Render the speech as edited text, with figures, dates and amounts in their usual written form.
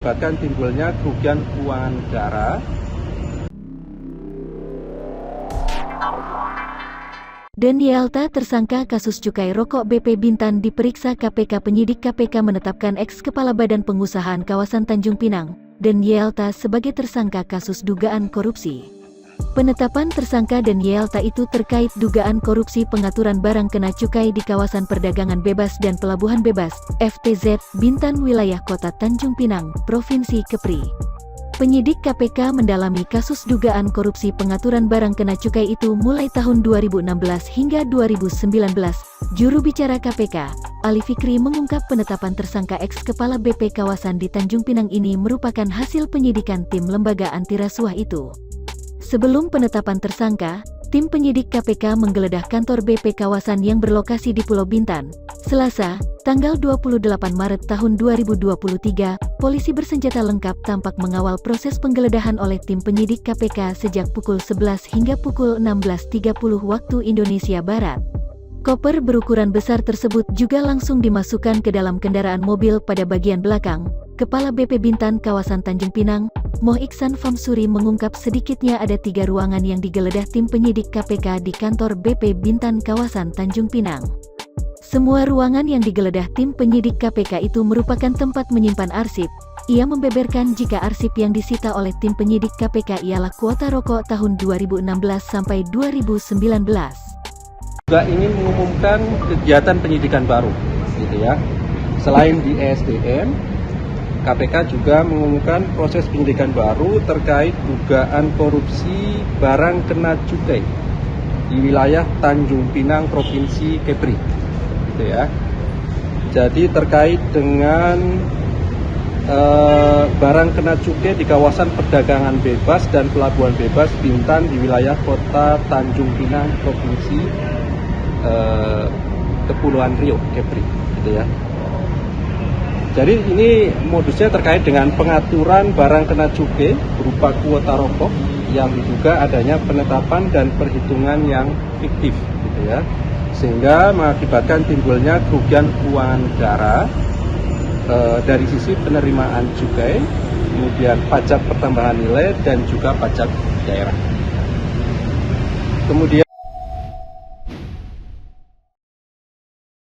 Bahkan timbulnya kerugian keuangan negara. Dan Yelta, tersangka kasus cukai rokok BP Bintan, diperiksa KPK. Penyidik KPK menetapkan ex-kepala Badan Pengusahaan Kawasan Tanjung Pinang, dan Yelta sebagai tersangka kasus dugaan korupsi. Penetapan tersangka dan Yelta itu terkait dugaan korupsi pengaturan barang kena cukai di kawasan perdagangan bebas dan pelabuhan bebas, FTZ, Bintan, wilayah Kota Tanjung Pinang, Provinsi Kepri. Penyidik KPK mendalami kasus dugaan korupsi pengaturan barang kena cukai itu mulai tahun 2016 hingga 2019. Juru bicara KPK, Ali Fikri, mengungkap penetapan tersangka ex-kepala BP kawasan di Tanjung Pinang ini merupakan hasil penyidikan tim lembaga anti rasuah itu. Sebelum penetapan tersangka, tim penyidik KPK menggeledah kantor BP kawasan yang berlokasi di Pulau Bintan. Selasa, tanggal 28 Maret tahun 2023, polisi bersenjata lengkap tampak mengawal proses penggeledahan oleh tim penyidik KPK sejak pukul 11 hingga pukul 16.30 waktu Indonesia Barat. Koper berukuran besar tersebut juga langsung dimasukkan ke dalam kendaraan mobil pada bagian belakang. Kepala BP Bintan kawasan Tanjung Pinang, Moh Iksan Famsuri, mengungkap sedikitnya ada 3 ruangan yang digeledah tim penyidik KPK di kantor BP Bintan kawasan Tanjung Pinang. Semua ruangan yang digeledah tim penyidik KPK itu merupakan tempat menyimpan arsip. Ia membeberkan jika arsip yang disita oleh tim penyidik KPK ialah kuota rokok tahun 2016 sampai 2019. Juga ingin mengumumkan kegiatan penyidikan baru, gitu ya. Selain di ESDM, KPK juga mengumumkan proses penyidikan baru terkait dugaan korupsi barang kena cukai di wilayah Tanjung Pinang, Provinsi Kepri, gitu ya. Jadi terkait dengan barang kena cukai di kawasan perdagangan bebas dan pelabuhan bebas Bintan di wilayah Kota Tanjung Pinang, Provinsi Kepulauan Riau, Kepri, gitu ya. Jadi ini modusnya terkait dengan pengaturan barang kena cukai berupa kuota rokok yang diduga adanya penetapan dan perhitungan yang fiktif, gitu ya, sehingga mengakibatkan timbulnya kerugian keuangan negara dari sisi penerimaan cukai, kemudian pajak pertambahan nilai dan juga pajak daerah. Kemudian